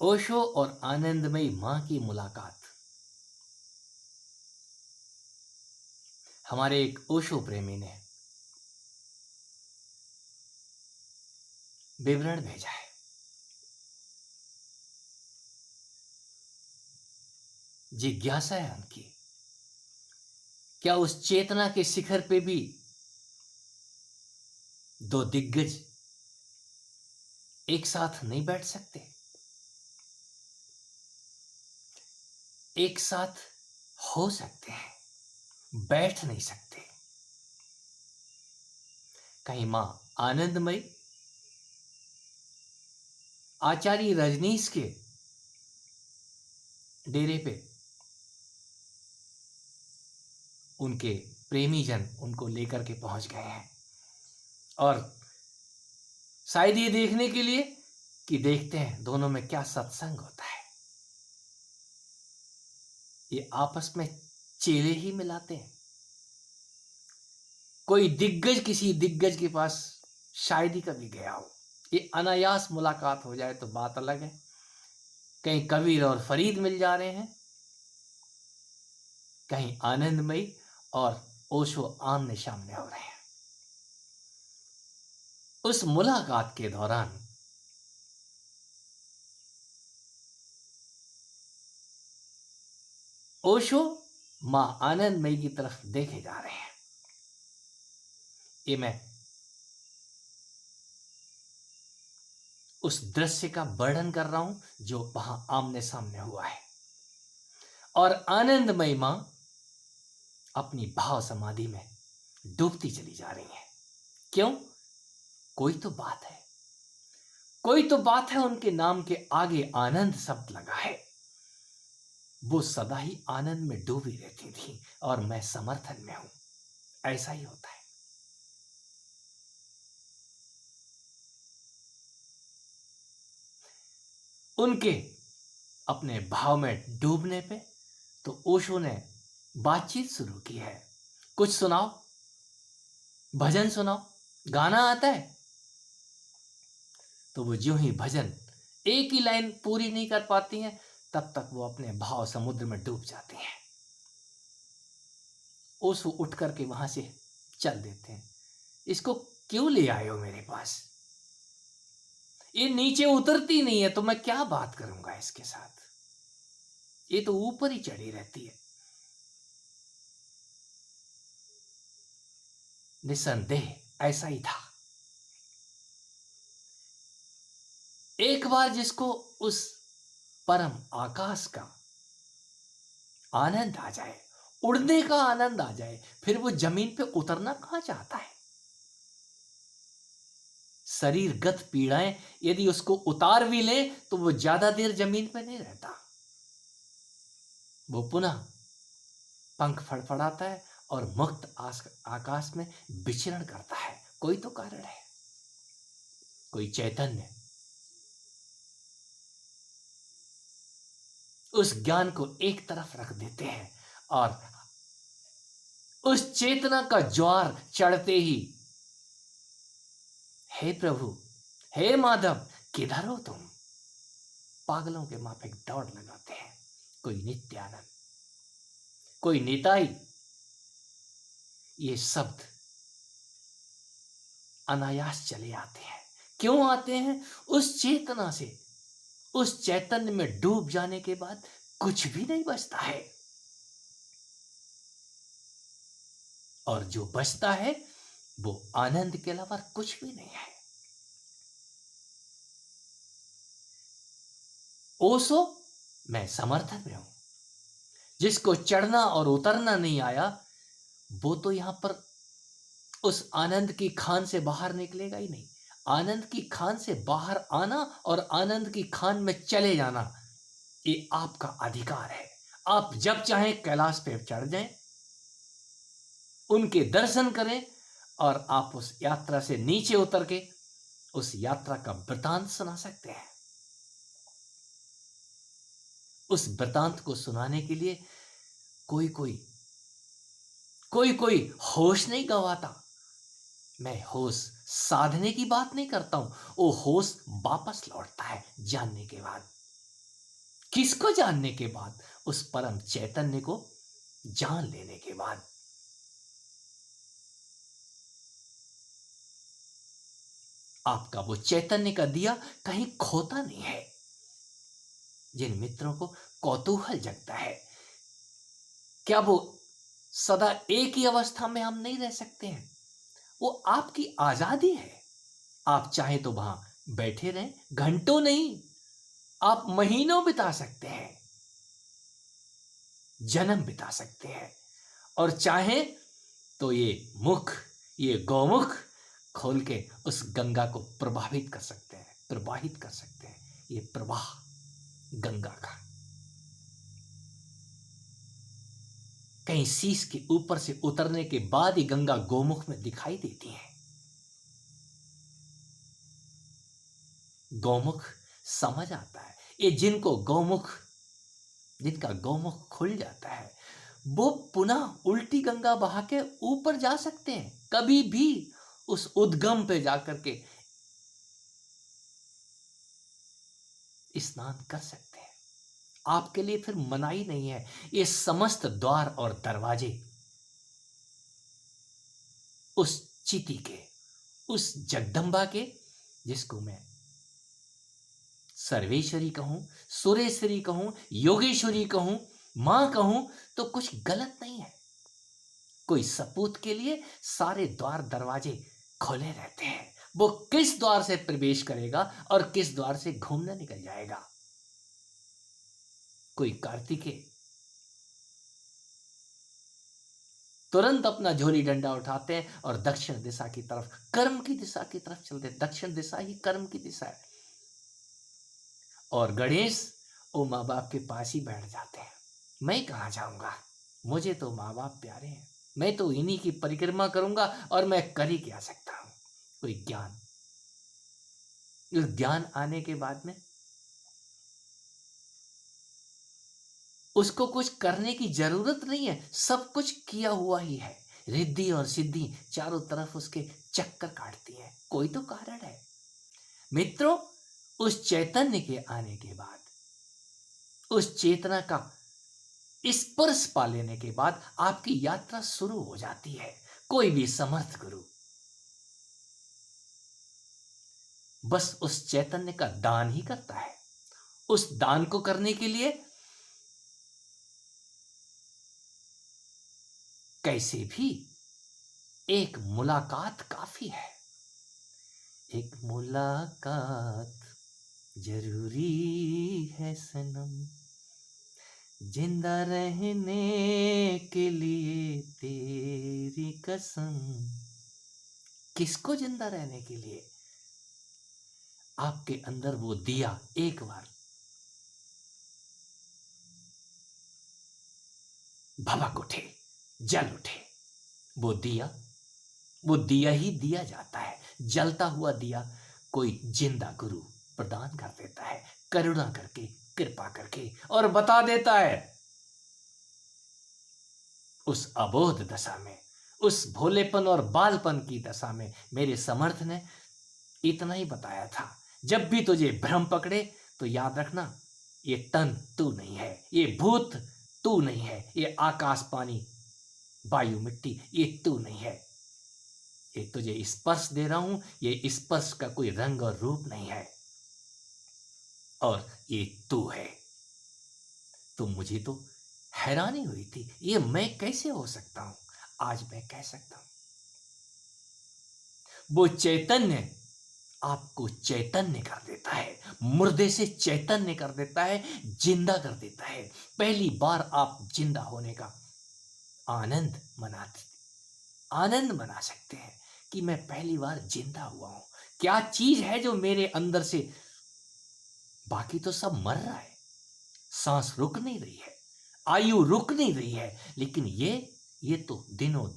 ओशो और आनंदमयी मां की मुलाकात। हमारे एक ओशो प्रेमी ने विवरण भेजा है। जिज्ञासा है उनकी, क्या उस चेतना के शिखर पे भी दो दिग्गज एक साथ नहीं बैठ सकते? एक साथ हो सकते हैं, बैठ नहीं सकते। कहीं मां आनंदमयी आचार्य रजनीश के डेरे पे उनके प्रेमी जन उनको लेकर के पहुंच गए हैं, और शायद ये देखने के लिए कि देखते हैं दोनों में क्या सत्संग होता है। ये आपस में चेले ही मिलाते हैं। कोई दिग्गज किसी दिग्गज के पास शायद ही कभी गया हो, ये अनायास मुलाकात हो जाए तो बात अलग है। कहीं कबीर और फरीद मिल जा रहे हैं, कहीं आनंदमयी और ओशो आमने सामने हो रहे हैं। उस मुलाकात के दौरान ओशो मां आनंदमयी की तरफ देखे जा रहे हैं। ये मैं उस दृश्य का वर्णन कर रहा हूं जो वहां आमने सामने हुआ है। और आनंदमयी मां अपनी भाव समाधि में डूबती चली जा रही है। क्यों? कोई तो बात है, कोई तो बात है। उनके नाम के आगे आनंद शब्द लगा है। वो सदा ही आनंद में डूबी रहती थी और मैं समर्थन में हूं। ऐसा ही होता है। उनके अपने भाव में डूबने पे तो ओशो ने बातचीत शुरू की है। कुछ सुनाओ, भजन सुनाओ, गाना आता है? तो वो ज्यों ही भजन एक ही लाइन पूरी नहीं कर पाती हैं, तब तक वो अपने भाव समुद्र में डूब जाती हैं। ओशो उठ करके वहां से चल देते हैं। इसको क्यों ले आए हो मेरे पास? ये नीचे उतरती नहीं है तो मैं क्या बात करूंगा इसके साथ? ये तो ऊपर ही चढ़ी रहती है। निसंदेह ऐसा ही था। एक बार जिसको उस परम आकाश का आनंद आ जाए, उड़ने का आनंद आ जाए, फिर वो जमीन पे उतरना कहां चाहता है? शरीरगत पीड़ाएं यदि उसको उतार भी ले तो वो ज्यादा देर जमीन पे नहीं रहता। वो पुनः पंख फड़फड़ाता है और मुक्त आकाश में विचरण करता है। कोई तो कारण है, कोई चैतन्य उस ज्ञान को एक तरफ रख देते हैं और उस चेतना का ज्वार चढ़ते ही, हे प्रभु, हे माधव, किधर हो तुम? पागलों के माफिक दौड़ लगाते हैं। कोई नित्यानंद, कोई निताई। ये शब्द अनायास चले आते हैं। क्यों आते हैं? उस चेतना से, उस चैतन्य में डूब जाने के बाद कुछ भी नहीं बचता है, और जो बचता है वो आनंद के अलावा कुछ भी नहीं है। ओशो मैं समर्थन में हूं। जिसको चढ़ना और उतरना नहीं आया वो तो यहां पर उस आनंद की खान से बाहर निकलेगा ही नहीं। आनंद की खान से बाहर आना और आनंद की खान में चले जाना, ये आपका अधिकार है। आप जब चाहें कैलाश पे चढ़ जाएं, उनके दर्शन करें, और आप उस यात्रा से नीचे उतर के उस यात्रा का वृतांत सुना सकते हैं। उस वृतांत को सुनाने के लिए कोई कोई कोई कोई होश नहीं गंवाता। मैं होश साधने की बात नहीं करता हूं, वो होश वापस लौटता है जानने के बाद। किसको जानने के बाद? उस परम चैतन्य को जान लेने के बाद। आपका वो चैतन्य का दिया कहीं खोता नहीं है। जिन मित्रों को कौतूहल जगता है, क्या वो सदा एक ही अवस्था में हम नहीं रह सकते हैं? वो आपकी आजादी है। आप चाहे तो वहां बैठे रहें, घंटों नहीं, आप महीनों बिता सकते हैं, जन्म बिता सकते हैं। और चाहे तो ये गौमुख खोल के उस गंगा को प्रभावित कर सकते हैं, प्रवाहित कर सकते हैं। ये प्रवाह गंगा का कहीं शीश के ऊपर से उतरने के बाद ही गंगा गोमुख में दिखाई देती है। गौमुख समझ आता है। ये जिनका गौमुख खुल जाता है, वो पुनः उल्टी गंगा बहा के ऊपर जा सकते हैं, कभी भी उस उद्गम पे जाकर के स्नान कर सकते हैं। आपके लिए फिर मनाही नहीं है। ये समस्त द्वार और दरवाजे उस चिति के, उस जगदम्बा के, जिसको मैं सर्वेश्वरी कहूं, सुरेश्वरी कहूं, योगेश्वरी कहूं, मां कहूं, तो कुछ गलत नहीं है। कोई सपूत के लिए सारे द्वार दरवाजे खुले रहते हैं। वो किस द्वार से प्रवेश करेगा और किस द्वार से घूमने निकल जाएगा। कोई कार्तिकेय तुरंत अपना झोली डंडा उठाते हैं और दक्षिण दिशा की तरफ, कर्म की दिशा की तरफ चलते हैं। दक्षिण दिशा ही कर्म की दिशा है। और गणेश वो माँ बाप के पास ही बैठ जाते हैं। मैं कहाँ जाऊंगा, मुझे तो माँ बाप प्यारे हैं, मैं तो इन्हीं की परिक्रमा करूंगा और मैं कर ही क्या सकता हूं। कोई ज्ञान, इस ज्ञान आने के बाद में उसको कुछ करने की जरूरत नहीं है, सब कुछ किया हुआ ही है। रिद्धि और सिद्धि चारों तरफ उसके चक्कर काटती है। कोई तो कारण है। मित्रों, उस चैतन्य के आने के बाद, उस चेतना का स्पर्श पा लेने के बाद आपकी यात्रा शुरू हो जाती है। कोई भी समर्थ गुरु बस उस चैतन्य का दान ही करता है। उस दान को करने के लिए कैसे भी एक मुलाकात काफी है। एक मुलाकात जरूरी है सनम, जिंदा रहने के लिए तेरी कसम। किसको जिंदा रहने के लिए? आपके अंदर वो दिया एक बार भभक उठे, जल उठे, वो दिया ही दिया जाता है। जलता हुआ दिया कोई जिंदा गुरु प्रदान कर देता है, करुणा करके, कृपा करके, और बता देता है उस अबोध दशा में, उस भोलेपन और बालपन की दशा में मेरे समर्थ ने इतना ही बताया था। जब भी तुझे भ्रम पकड़े तो याद रखना, ये तन तू नहीं है, ये भूत तू नहीं है, ये आकाश पानी वायु मिट्टी ये तू नहीं है। ये तुझे स्पर्श दे रहा हूं, ये स्पर्श का कोई रंग और रूप नहीं है, और ये तू है। तो मुझे तो हैरानी हुई थी, ये मैं कैसे हो सकता हूं? आज मैं कह सकता हूं। वो चैतन्य आपको चैतन्य कर देता है, मुर्दे से चैतन्य कर देता है, जिंदा कर देता है। पहली बार आप जिंदा होने का आनंद मना सकते हैं कि मैं पहली बार जिंदा हुआ हूं। क्या चीज है जो मेरे अंदर से, बाकी तो सब मर रहा है, सांस रुक नहीं रही है, आयु रुक नहीं रही है, लेकिन ये तो दिनों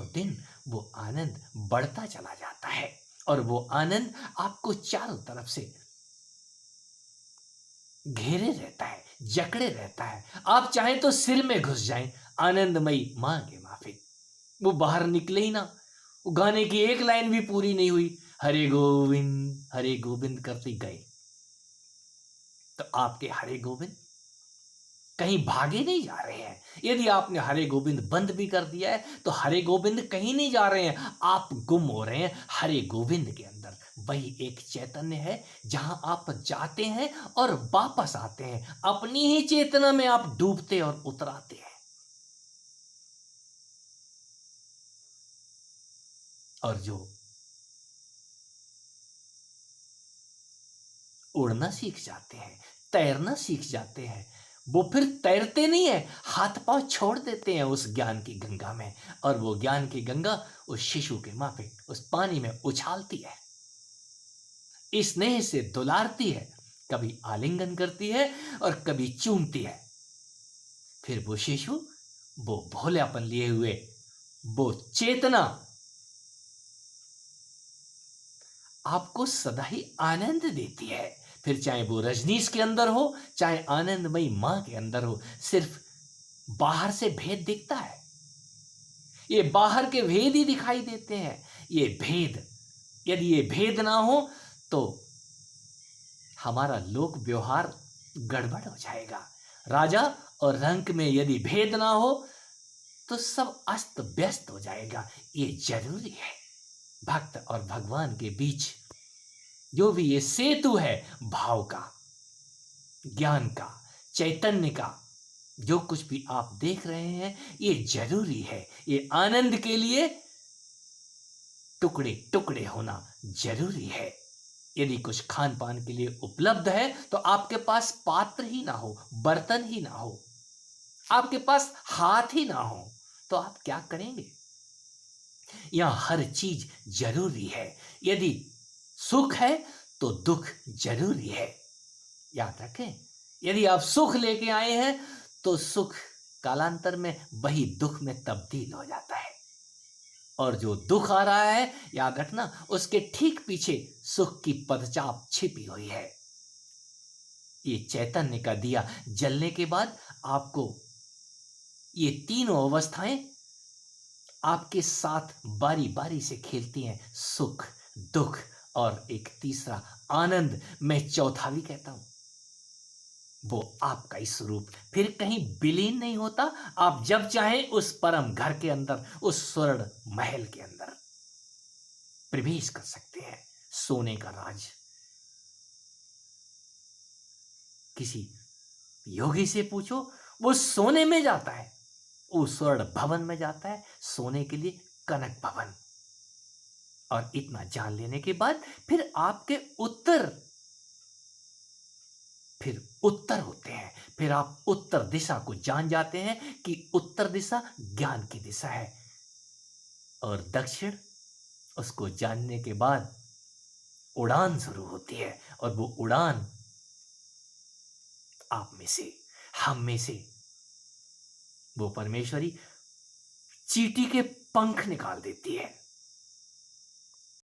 दिन वो आनंद बढ़ता चला जाता है। और वो आनंद आपको चारों तरफ से घेरे रहता है, जकड़े रहता है। आप चाहें तो सिर में घुस जाएं, आनंदमयी मां के माफिक वो बाहर निकले ही ना। वो गाने की एक लाइन भी पूरी नहीं हुई, हरे गोविंद करते गए। तो आपके हरे गोविंद कहीं भागे नहीं जा रहे हैं। यदि आपने हरे गोविंद बंद भी कर दिया है तो हरे गोविंद कहीं नहीं जा रहे हैं, आप गुम हो रहे हैं हरे गोविंद के अंदर। वही एक चैतन्य है जहां आप जाते हैं और वापस आते हैं, अपनी ही चेतना में आप डूबते और उतराते हैं। और जो उड़ना सीख जाते हैं, तैरना सीख जाते हैं, वो फिर तैरते नहीं है, हाथ पांव छोड़ देते हैं उस ज्ञान की गंगा में। और वो ज्ञान की गंगा उस शिशु के माफिक उस पानी में उछालती है, स्नेह से दुलारती है, कभी आलिंगन करती है और कभी चूमती है। फिर वो शिशु, वो भोलेपन लिए हुए, वो चेतना आपको सदा ही आनंद देती है। फिर चाहे वो रजनीश के अंदर हो, चाहे आनंदमयी मां के अंदर हो, सिर्फ बाहर से भेद दिखता है। ये बाहर के भेद ही दिखाई देते हैं। ये भेद, यदि ये भेद ना हो तो हमारा लोक व्यवहार गड़बड़ हो जाएगा। राजा और रंक में यदि भेद ना हो तो सब अस्त व्यस्त हो जाएगा। ये जरूरी है। भक्त और भगवान के बीच जो भी ये सेतु है, भाव का, ज्ञान का, चैतन्य का, जो कुछ भी आप देख रहे हैं, ये जरूरी है। ये आनंद के लिए टुकड़े टुकड़े होना जरूरी है। यदि कुछ खान पान के लिए उपलब्ध है तो आपके पास पात्र ही ना हो, बर्तन ही ना हो, आपके पास हाथ ही ना हो, तो आप क्या करेंगे? यहां हर चीज जरूरी है। यदि सुख है तो दुख जरूरी है। याद रखें, यदि आप सुख लेके आए हैं तो सुख कालांतर में वही दुख में तब्दील हो जाता है। और जो दुख आ रहा है, याद रखना, उसके ठीक पीछे सुख की पदचाप छिपी हुई है। ये चैतन्य का दिया जलने के बाद आपको ये तीनों अवस्थाएं आपके साथ बारी बारी से खेलती हैं, सुख, दुख और एक तीसरा आनंद। मैं चौथा भी कहता हूं, वो आपका ही स्वरूप फिर कहीं विलीन नहीं होता। आप जब चाहें उस परम घर के अंदर, उस स्वर्ण महल के अंदर प्रवेश कर सकते हैं। सोने का राज, किसी योगी से पूछो, वो सोने में जाता है, वो स्वर्ण भवन में जाता है, सोने के लिए कनक भवन। और इतना जान लेने के बाद फिर आपके उत्तर, फिर उत्तर होते हैं। फिर आप उत्तर दिशा को जान जाते हैं कि उत्तर दिशा ज्ञान की दिशा है। और दक्षिण, उसको जानने के बाद उड़ान शुरू होती है। और वो उड़ान आप में से, हम में से, वो परमेश्वरी चींटी के पंख निकाल देती है।